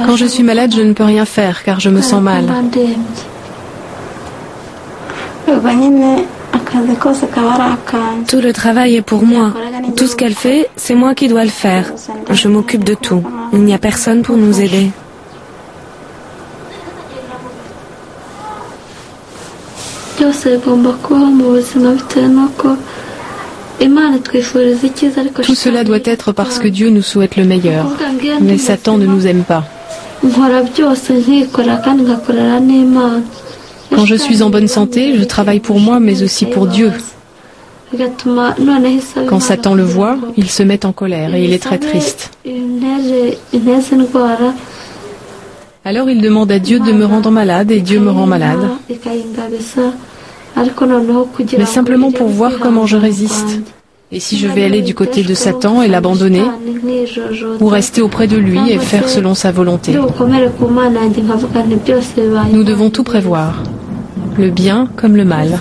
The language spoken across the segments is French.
Quand je suis malade, je ne peux rien faire car je me sens mal. Tout le travail est pour moi. Tout ce qu'elle fait, c'est moi qui dois le faire. Je m'occupe de tout. Il n'y a personne pour nous aider. Tout cela doit être parce que Dieu nous souhaite le meilleur. Mais Satan ne nous aime pas. Quand je suis en bonne santé, je travaille pour moi, mais aussi pour Dieu. Quand Satan le voit, il se met en colère et il est très triste. Alors il demande à Dieu de me rendre malade et Dieu me rend malade. Mais simplement pour voir comment je résiste. Et si je vais aller du côté de Satan et l'abandonner, ou rester auprès de lui et faire selon sa volonté. Nous devons tout prévoir, le bien comme le mal.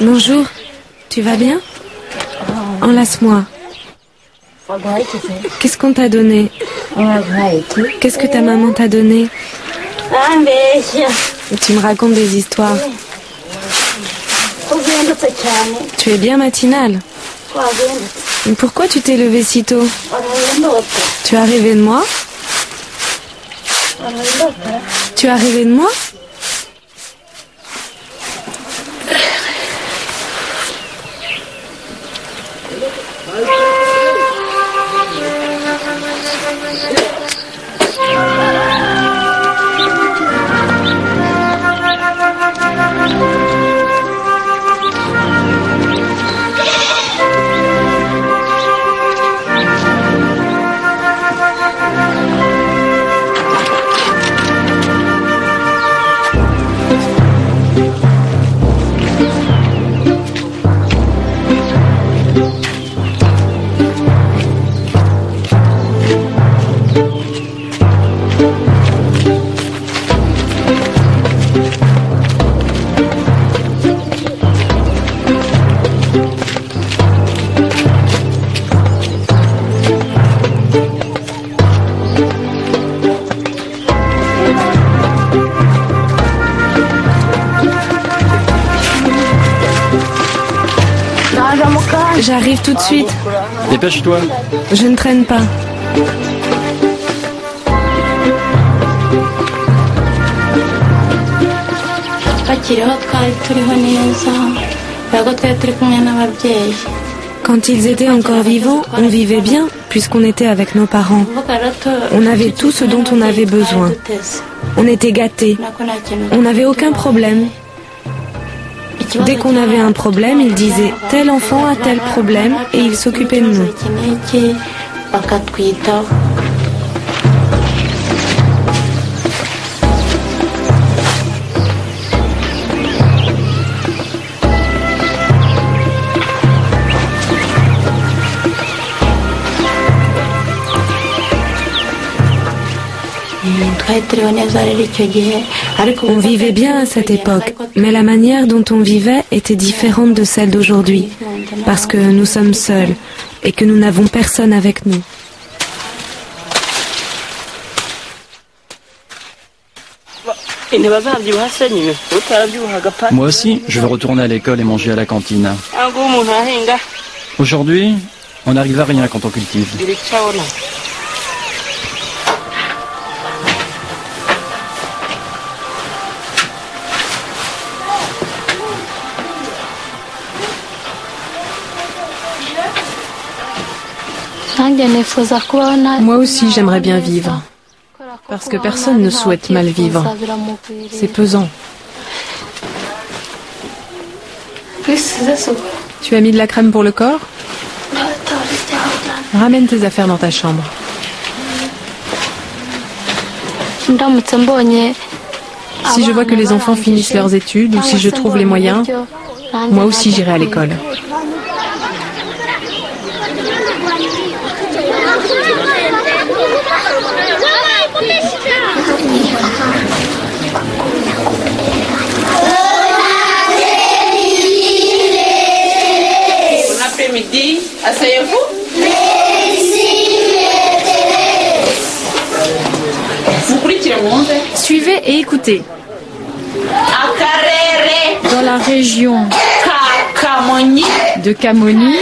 Bonjour, tu vas bien? Enlace-moi. Qu'est-ce qu'on t'a donné? Qu'est-ce que ta maman t'a donné? Tu me racontes des histoires. Tu es bien matinale. Pourquoi tu t'es levée si tôt? Tu as rêvé de moi? Tu as rêvé de moi? J'arrive tout de suite. Dépêche-toi. Je ne traîne pas. Quand ils étaient encore vivants, on vivait bien puisqu'on était avec nos parents. On avait tout ce dont on avait besoin. On était gâtés. On n'avait aucun problème. Dès qu'on avait un problème, ils disaient « tel enfant a tel problème » et ils s'occupaient de nous. On vivait bien à cette époque, mais la manière dont on vivait était différente de celle d'aujourd'hui, parce que nous sommes seuls et que nous n'avons personne avec nous. Moi aussi, je veux retourner à l'école et manger à la cantine. Aujourd'hui, On n'arrive à rien quand on cultive. Moi aussi, j'aimerais bien vivre. Parce que personne ne souhaite mal vivre. C'est pesant. Tu as mis de la crème pour le corps? Ramène tes affaires dans ta chambre. Si je vois que les enfants finissent leurs études ou si je trouve les moyens, moi aussi j'irai à l'école. Bon après-midi, asseyez-vous. Suivez et écoutez. Dans la région de Kamoni,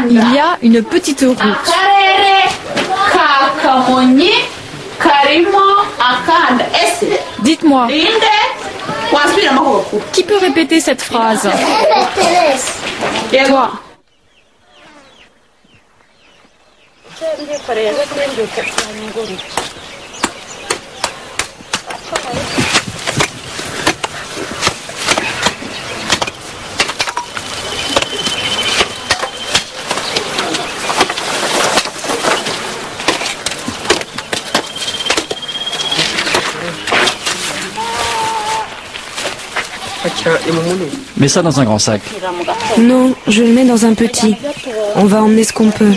il y a une petite route. Dites-moi, qui peut répéter cette phrase? Toi. Mets ça dans un grand sac. Non, je le mets dans un petit. On va emmener ce qu'on peut.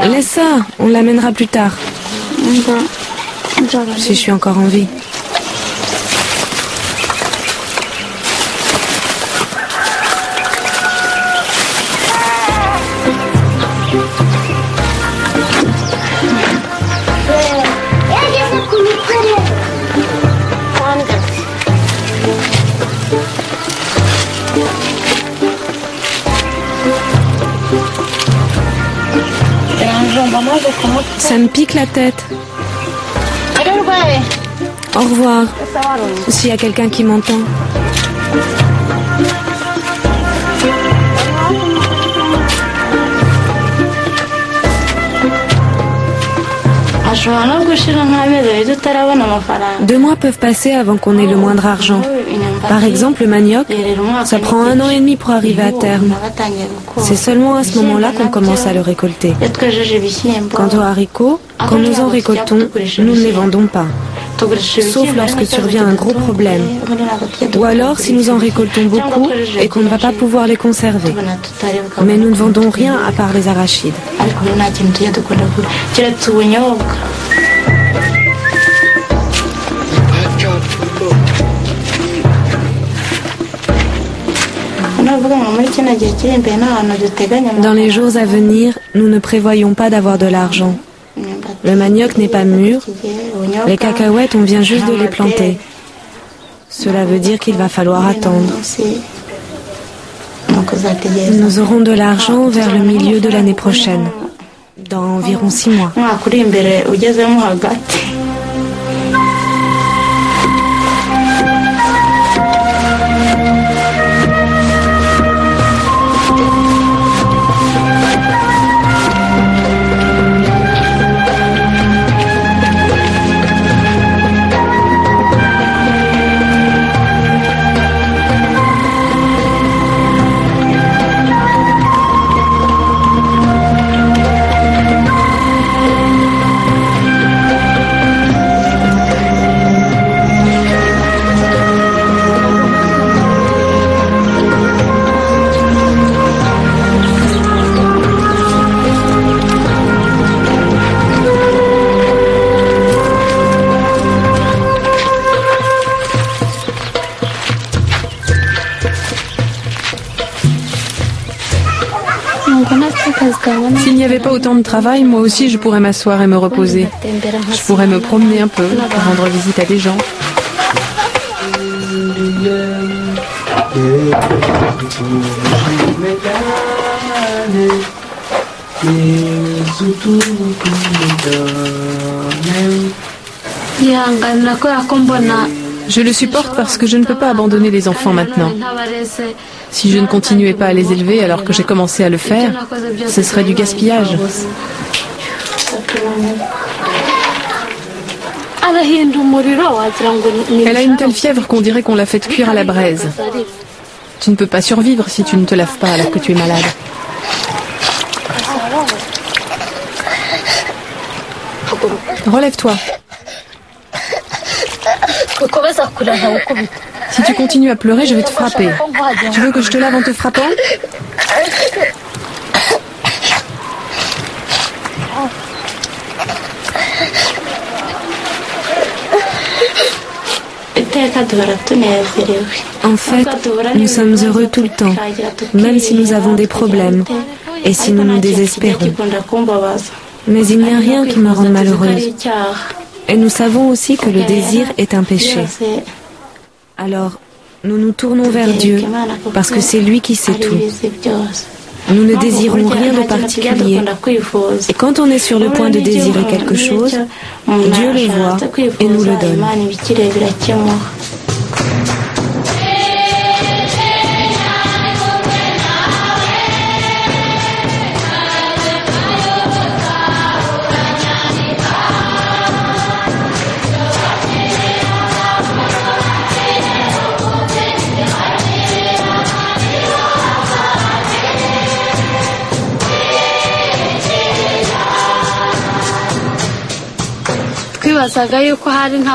Laisse ça, on l'amènera plus tard. Si je suis encore en vie. Ça me pique la tête. Au revoir. S'il y a quelqu'un qui m'entend. Deux mois peuvent passer avant qu'on ait le moindre argent. Par exemple, le manioc, ça prend 1 an et demi pour arriver à terme. C'est seulement à ce moment-là qu'on commence à le récolter. Quant aux haricots, quand nous en récoltons, nous ne les vendons pas. Sauf lorsque survient un gros problème. Ou alors si nous en récoltons beaucoup et qu'on ne va pas pouvoir les conserver. Mais nous ne vendons rien à part les arachides. Dans les jours à venir, nous ne prévoyons pas d'avoir de l'argent. Le manioc n'est pas mûr. Les cacahuètes, on vient juste de les planter. Cela veut dire qu'il va falloir attendre. Nous aurons de l'argent vers le milieu de l'année prochaine, dans environ 6 mois. S'il n'y avait pas autant de travail, moi aussi je pourrais m'asseoir et me reposer. Je pourrais me promener un peu, rendre visite à des gens. Je le supporte parce que je ne peux pas abandonner les enfants maintenant. Si je ne continuais pas à les élever alors que j'ai commencé à le faire, ce serait du gaspillage. Elle a une telle fièvre qu'on dirait qu'on l'a fait cuire à la braise. Tu ne peux pas survivre si tu ne te laves pas alors que tu es malade. Relève-toi. Si tu continues à pleurer, je vais te frapper. Tu veux que je te lave en te frappant ? En fait, nous sommes heureux tout le temps, même si nous avons des problèmes et si nous nous désespérons. Mais il n'y a rien qui me rende malheureuse. Et nous savons aussi que le désir est un péché. Alors, nous nous tournons vers Dieu parce que c'est lui qui sait tout. Nous ne désirons rien de particulier. Et quand on est sur le point de désirer quelque chose, Dieu le voit et nous le donne.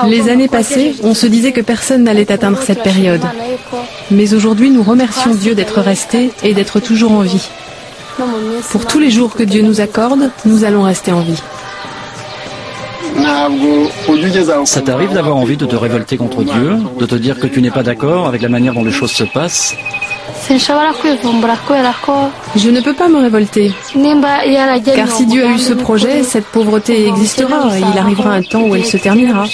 Les années passées, on se disait que personne n'allait atteindre cette période. Mais aujourd'hui, nous remercions Dieu d'être restés et d'être toujours en vie. Pour tous les jours que Dieu nous accorde, nous allons rester en vie. Ça t'arrive d'avoir envie de te révolter contre Dieu, de te dire que tu n'es pas d'accord avec la manière dont les choses se passent? Je ne peux pas me révolter. Car si Dieu a eu ce projet, cette pauvreté existera et il arrivera un temps où elle se terminera.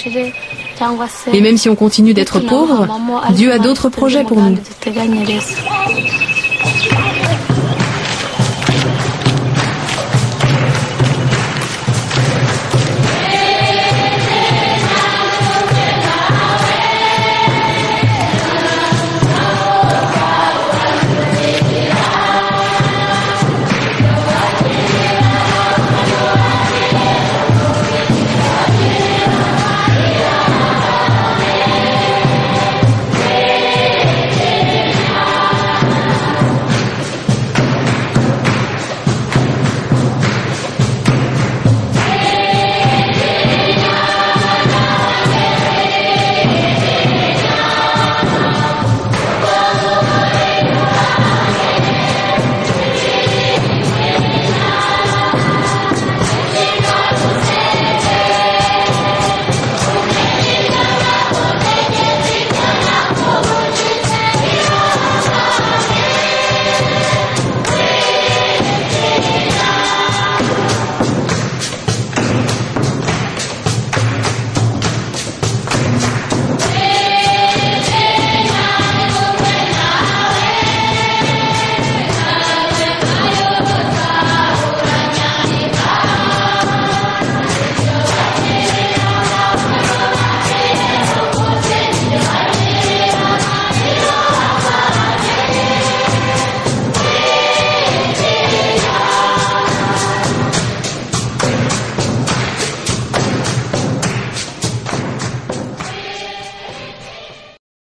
Et même si on continue d'être pauvre, Dieu a d'autres projets pour nous.